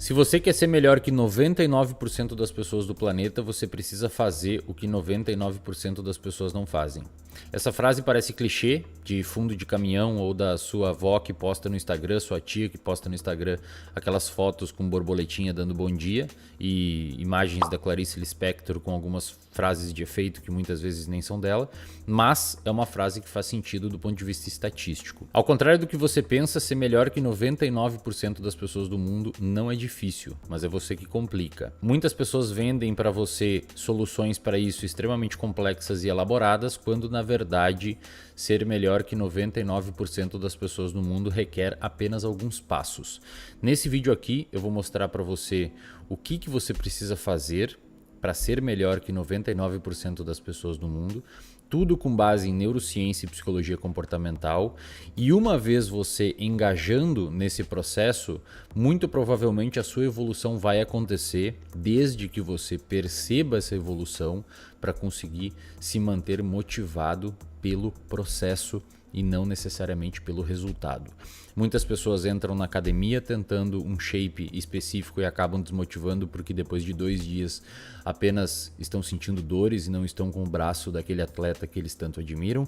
Se você quer ser melhor que 99% das pessoas do planeta, você precisa fazer o que 99% das pessoas não fazem. Essa frase parece clichê, de fundo de caminhão ou da sua avó que posta no Instagram, sua tia que posta no Instagram aquelas fotos com borboletinha dando bom dia e imagens da Clarice Lispector com algumas frases de efeito que muitas vezes nem são dela, mas é uma frase que faz sentido do ponto de vista estatístico. Ao contrário do que você pensa, ser melhor que 99% das pessoas do mundo não é difícil, mas é você que complica. Muitas pessoas vendem para você soluções para isso extremamente complexas e elaboradas, quando na verdade ser melhor que 99% das pessoas no mundo requer apenas alguns passos. Nesse vídeo aqui eu vou mostrar para você o que você precisa fazer para ser melhor que 99% das pessoas do mundo, tudo com base em neurociência e psicologia comportamental, e uma vez você engajando nesse processo, muito provavelmente a sua evolução vai acontecer, desde que você perceba essa evolução para conseguir se manter motivado pelo processo e não necessariamente pelo resultado. Muitas pessoas entram na academia tentando um shape específico e acabam desmotivando porque depois de 2 dias apenas estão sentindo dores e não estão com o braço daquele atleta que eles tanto admiram.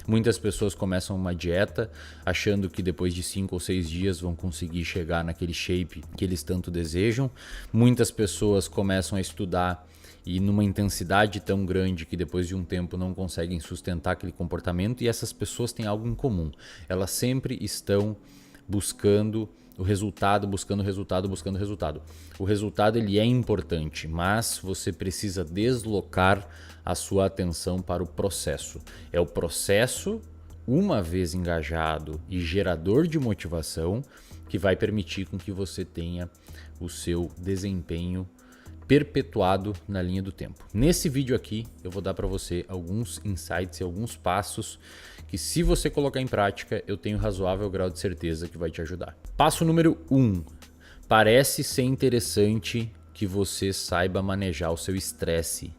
Muitas pessoas começam uma dieta achando que depois de 5 ou 6 dias vão conseguir chegar naquele shape que eles tanto desejam. Muitas pessoas começam a estudar e numa intensidade tão grande que depois de um tempo não conseguem sustentar aquele comportamento, e essas pessoas têm algo em comum. Elas sempre estão buscando o resultado, buscando o resultado, buscando o resultado. O resultado ele é importante, mas você precisa deslocar a sua atenção para o processo. É o processo, uma vez engajado e gerador de motivação, que vai permitir com que você tenha o seu desempenho perpetuado na linha do tempo. Nesse vídeo aqui eu vou dar para você alguns insights e alguns passos que, se você colocar em prática, eu tenho razoável grau de certeza que vai te ajudar. Passo número 1. Parece ser interessante que você saiba manejar o seu estresse.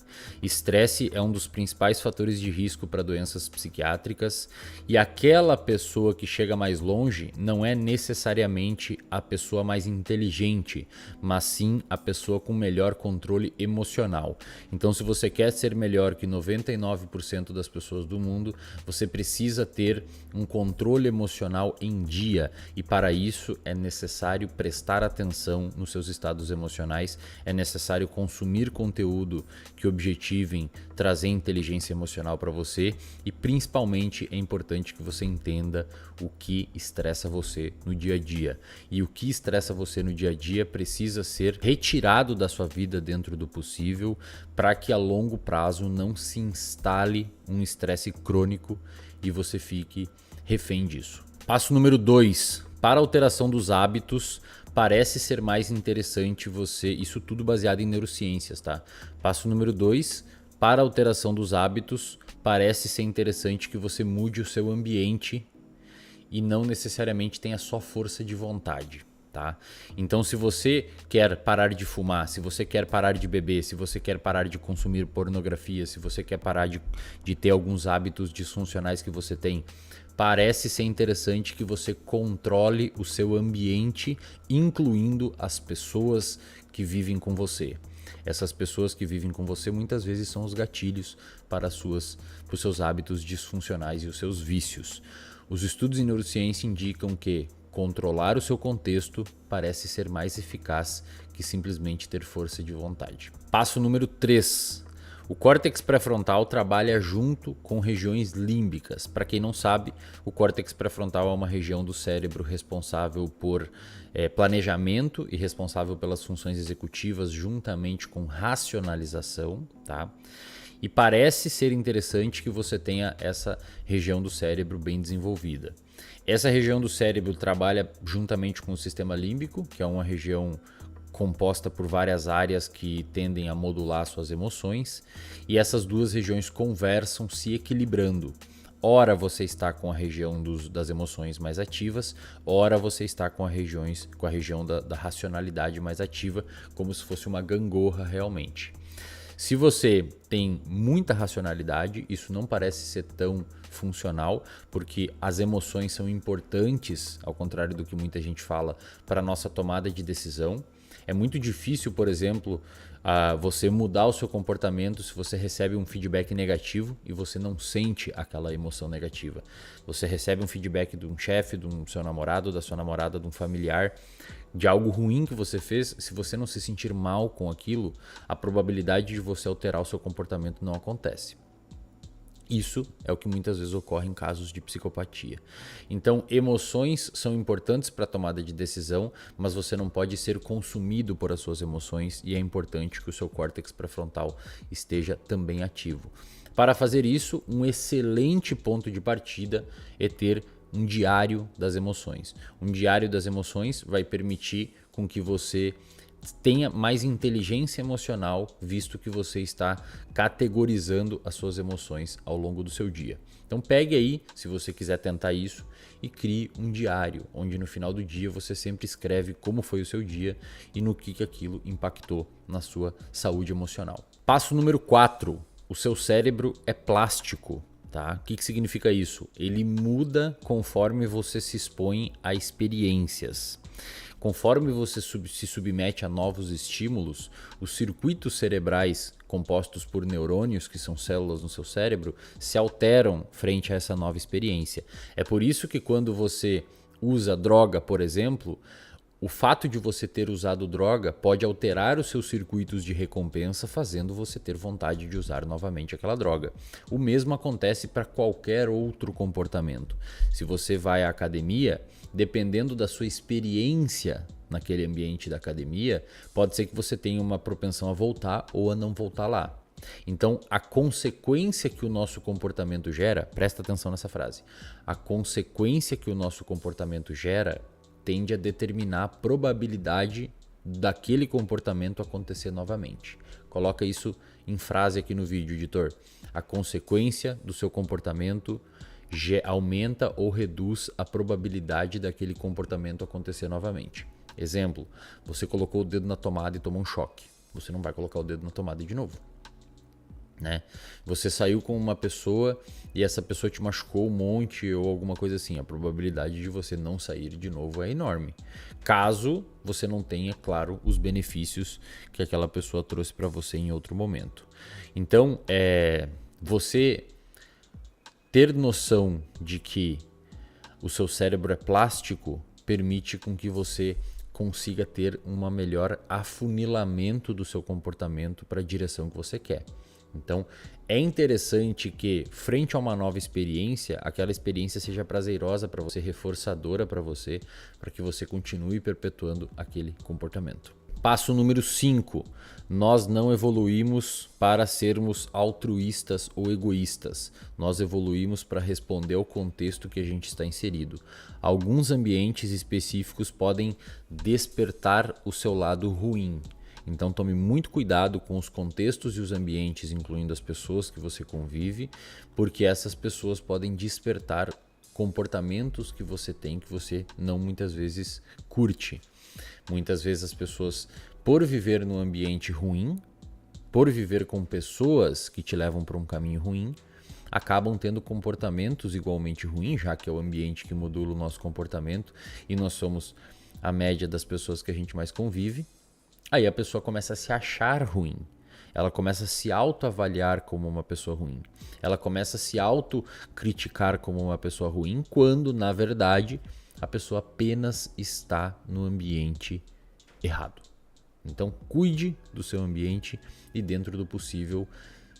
Estresse é um dos principais fatores de risco para doenças psiquiátricas, e aquela pessoa que chega mais longe não é necessariamente a pessoa mais inteligente, mas sim a pessoa com melhor controle emocional. Então, se você quer ser melhor que 99% das pessoas do mundo, você precisa ter um controle emocional em dia, e para isso é necessário prestar atenção nos seus estados emocionais, é necessário consumir conteúdo que objetivem trazer inteligência emocional para você, e principalmente é importante que você entenda o que estressa você no dia a dia. E o que estressa você no dia a dia precisa ser retirado da sua vida dentro do possível, para que a longo prazo não se instale um estresse crônico e você fique refém disso. Passo número 2. Para a alteração dos hábitos, parece ser mais interessante você... Isso tudo baseado em neurociências, tá? Passo número 2. Para a alteração dos hábitos, parece ser interessante que você mude o seu ambiente e não necessariamente tenha só força de vontade, tá? Então, se você quer parar de fumar, se você quer parar de beber, se você quer parar de consumir pornografia, se você quer parar de ter alguns hábitos disfuncionais que você tem, parece ser interessante que você controle o seu ambiente, incluindo as pessoas que vivem com você. Essas pessoas que vivem com você muitas vezes são os gatilhos para os seus hábitos disfuncionais e os seus vícios. Os estudos em neurociência indicam que controlar o seu contexto parece ser mais eficaz que simplesmente ter força de vontade. Passo número 3. O córtex pré-frontal trabalha junto com regiões límbicas. Para quem não sabe, o córtex pré-frontal é uma região do cérebro responsável por planejamento e responsável pelas funções executivas juntamente com racionalização, tá? E parece ser interessante que você tenha essa região do cérebro bem desenvolvida. Essa região do cérebro trabalha juntamente com o sistema límbico, que é uma região composta por várias áreas que tendem a modular suas emoções, e essas duas regiões conversam se equilibrando. Ora você está com a região das emoções mais ativas, ora você está com a região da racionalidade mais ativa, como se fosse uma gangorra realmente. Se você tem muita racionalidade, isso não parece ser tão funcional, porque as emoções são importantes, ao contrário do que muita gente fala, para a nossa tomada de decisão. É muito difícil, por exemplo, você mudar o seu comportamento se você recebe um feedback negativo e você não sente aquela emoção negativa. Você recebe um feedback de um chefe, do seu namorado, da sua namorada, de um familiar, de algo ruim que você fez. Se você não se sentir mal com aquilo, a probabilidade de você alterar o seu comportamento não acontece. Isso é o que muitas vezes ocorre em casos de psicopatia. Então, emoções são importantes para a tomada de decisão, mas você não pode ser consumido por as suas emoções e é importante que o seu córtex pré-frontal esteja também ativo. Para fazer isso, um excelente ponto de partida é ter um diário das emoções. Um diário das emoções vai permitir com que você tenha mais inteligência emocional, visto que você está categorizando as suas emoções ao longo do seu dia. Então pegue aí, se você quiser tentar isso, e crie um diário, onde no final do dia você sempre escreve como foi o seu dia e no que aquilo impactou na sua saúde emocional. Passo número 4, o seu cérebro é plástico. Tá? O que significa isso? Ele muda conforme você se expõe a experiências. Conforme você se submete a novos estímulos, os circuitos cerebrais compostos por neurônios, que são células no seu cérebro, se alteram frente a essa nova experiência. É por isso que quando você usa droga, por exemplo, o fato de você ter usado droga pode alterar os seus circuitos de recompensa, fazendo você ter vontade de usar novamente aquela droga. O mesmo acontece para qualquer outro comportamento. Se você vai à academia, dependendo da sua experiência naquele ambiente da academia, pode ser que você tenha uma propensão a voltar ou a não voltar lá. Então, a consequência que o nosso comportamento gera, presta atenção nessa frase, a consequência que o nosso comportamento gera tende a determinar a probabilidade daquele comportamento acontecer novamente. Coloca isso em frase aqui no vídeo, editor. A consequência do seu comportamento aumenta ou reduz a probabilidade daquele comportamento acontecer novamente. Exemplo, você colocou o dedo na tomada e tomou um choque. Você não vai colocar o dedo na tomada de novo. Né? Você saiu com uma pessoa e essa pessoa te machucou um monte ou alguma coisa assim, a probabilidade de você não sair de novo é enorme, caso você não tenha, claro, os benefícios que aquela pessoa trouxe para você em outro momento. Então, você ter noção de que o seu cérebro é plástico permite com que você consiga ter um melhor afunilamento do seu comportamento para a direção que você quer. Então, é interessante que, frente a uma nova experiência, aquela experiência seja prazerosa para você, reforçadora para você, para que você continue perpetuando aquele comportamento. Passo número 5. Nós não evoluímos para sermos altruístas ou egoístas. Nós evoluímos para responder ao contexto que a gente está inserido. Alguns ambientes específicos podem despertar o seu lado ruim. Então tome muito cuidado com os contextos e os ambientes, incluindo as pessoas que você convive, porque essas pessoas podem despertar comportamentos que você tem que você não muitas vezes curte. Muitas vezes as pessoas, por viver num ambiente ruim, por viver com pessoas que te levam para um caminho ruim, acabam tendo comportamentos igualmente ruins, já que é o ambiente que modula o nosso comportamento e nós somos a média das pessoas que a gente mais convive. Aí a pessoa começa a se achar ruim, ela começa a se autoavaliar como uma pessoa ruim, ela começa a se autocriticar como uma pessoa ruim, quando, na verdade, a pessoa apenas está no ambiente errado. Então, cuide do seu ambiente e, dentro do possível,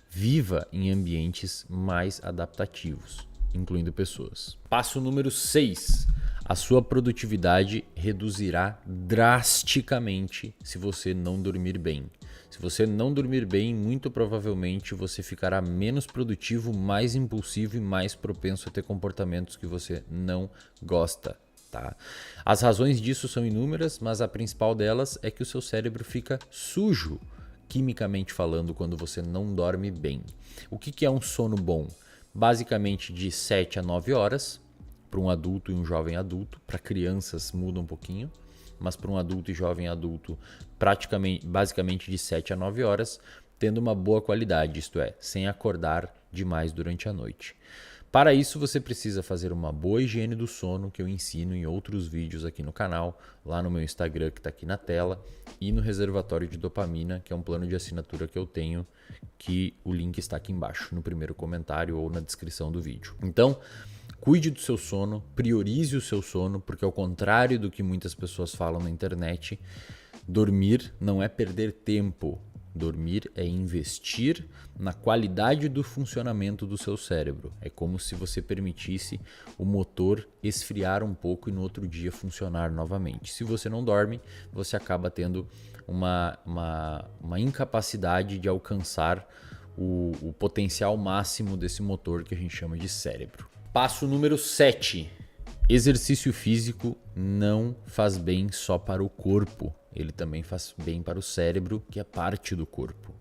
viva em ambientes mais adaptativos, incluindo pessoas. Passo número 6. A sua produtividade reduzirá drasticamente se você não dormir bem. Se você não dormir bem, muito provavelmente você ficará menos produtivo, mais impulsivo e mais propenso a ter comportamentos que você não gosta. Tá? As razões disso são inúmeras, mas a principal delas é que o seu cérebro fica sujo, quimicamente falando, quando você não dorme bem. O que é um sono bom? Basicamente de 7 a 9 horas. Para um adulto e um jovem adulto. Para crianças muda um pouquinho, mas para um adulto e jovem adulto, basicamente de 7 a 9 horas, tendo uma boa qualidade, isto é, sem acordar demais durante a noite. Para isso, você precisa fazer uma boa higiene do sono, que eu ensino em outros vídeos aqui no canal, lá no meu Instagram, que está aqui na tela, e no reservatório de dopamina, que é um plano de assinatura que eu tenho, que o link está aqui embaixo, no primeiro comentário ou na descrição do vídeo. Então, cuide do seu sono, priorize o seu sono, porque ao contrário do que muitas pessoas falam na internet, dormir não é perder tempo. Dormir é investir na qualidade do funcionamento do seu cérebro. É como se você permitisse o motor esfriar um pouco e no outro dia funcionar novamente. Se você não dorme, você acaba tendo uma incapacidade de alcançar o potencial máximo desse motor que a gente chama de cérebro. Passo número 7. Exercício físico não faz bem só para o corpo. Ele também faz bem para o cérebro, que é parte do corpo.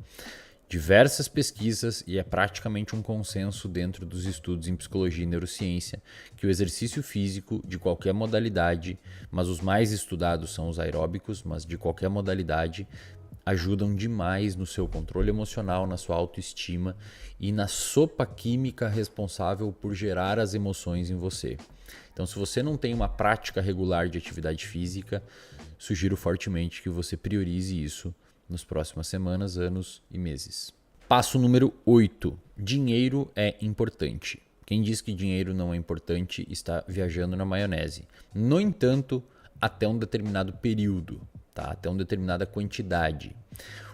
Diversas pesquisas, e é praticamente um consenso dentro dos estudos em psicologia e neurociência, que o exercício físico de qualquer modalidade, mas os mais estudados são os aeróbicos, mas de qualquer modalidade, ajudam demais no seu controle emocional, na sua autoestima e na sopa química responsável por gerar as emoções em você. Então, se você não tem uma prática regular de atividade física, sugiro fortemente que você priorize isso nas próximas semanas, anos e meses. Passo número 8. Dinheiro é importante. Quem diz que dinheiro não é importante está viajando na maionese. No entanto, até um determinado período, tá? Até uma determinada quantidade.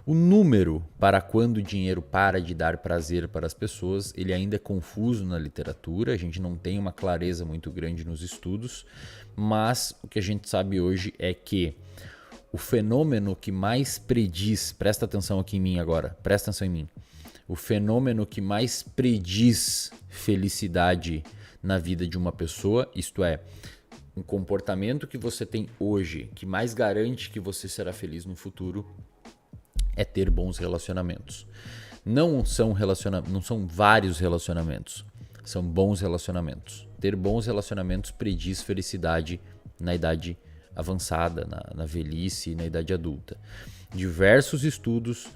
O número para quando o dinheiro para de dar prazer para as pessoas, ele ainda é confuso na literatura, a gente não tem uma clareza muito grande nos estudos, mas o que a gente sabe hoje é que o fenômeno que mais prediz, presta atenção aqui em mim agora, presta atenção em mim, o fenômeno que mais prediz felicidade na vida de uma pessoa, isto é, um comportamento que você tem hoje, que mais garante que você será feliz no futuro, é ter bons relacionamentos. Não são vários relacionamentos, são bons relacionamentos. Ter bons relacionamentos prediz felicidade na idade avançada, na velhice e na idade adulta. Diversos estudos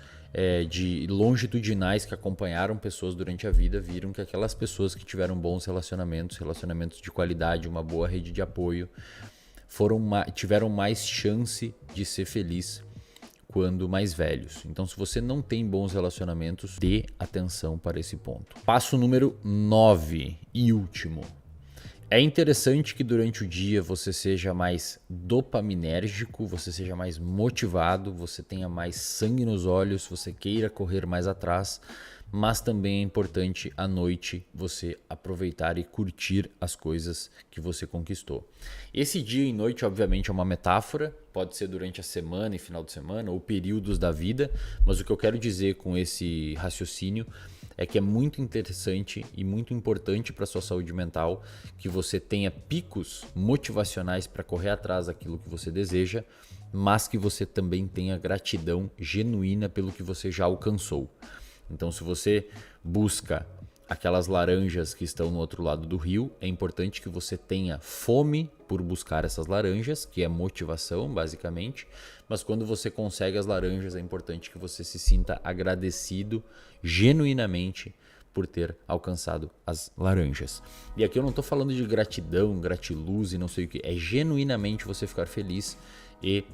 de longitudinais que acompanharam pessoas durante a vida viram que aquelas pessoas que tiveram bons relacionamentos de qualidade, uma boa rede de apoio, tiveram mais chance de ser feliz quando mais velhos. Então, se você não tem bons relacionamentos, dê atenção para esse ponto. Passo número 9 e último. É interessante que durante o dia você seja mais dopaminérgico, você seja mais motivado, você tenha mais sangue nos olhos, você queira correr mais atrás, mas também é importante à noite você aproveitar e curtir as coisas que você conquistou. Esse dia e noite, obviamente, é uma metáfora, pode ser durante a semana e final de semana ou períodos da vida, mas o que eu quero dizer com esse raciocínio é que é muito interessante e muito importante para a sua saúde mental que você tenha picos motivacionais para correr atrás daquilo que você deseja, mas que você também tenha gratidão genuína pelo que você já alcançou. Então, se você busca aquelas laranjas que estão no outro lado do rio, é importante que você tenha fome por buscar essas laranjas, que é motivação, basicamente. Mas quando você consegue as laranjas, é importante que você se sinta agradecido genuinamente por ter alcançado as laranjas. E aqui eu não estou falando de gratidão, gratiluz e não sei o que. É genuinamente você ficar feliz e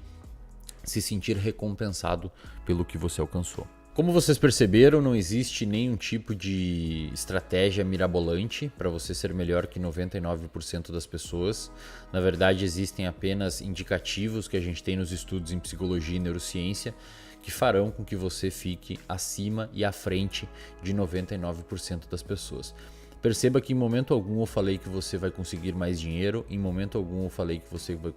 se sentir recompensado pelo que você alcançou. Como vocês perceberam, não existe nenhum tipo de estratégia mirabolante para você ser melhor que 99% das pessoas. Na verdade, existem apenas indicativos que a gente tem nos estudos em psicologia e neurociência que farão com que você fique acima e à frente de 99% das pessoas. Perceba que em momento algum eu falei que você vai conseguir mais dinheiro, em momento algum eu falei que você vai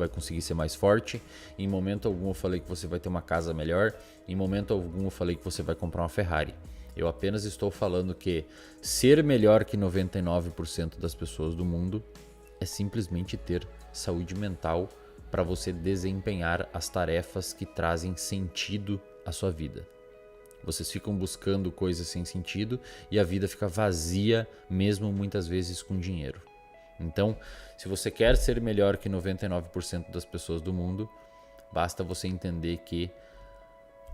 conseguir ser mais forte, em momento algum eu falei que você vai ter uma casa melhor, em momento algum eu falei que você vai comprar uma Ferrari. Eu apenas estou falando que ser melhor que 99% das pessoas do mundo é simplesmente ter saúde mental para você desempenhar as tarefas que trazem sentido à sua vida. Vocês ficam buscando coisas sem sentido e a vida fica vazia, mesmo muitas vezes com dinheiro. Então, se você quer ser melhor que 99% das pessoas do mundo, basta você entender que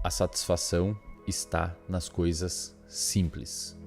a satisfação está nas coisas simples.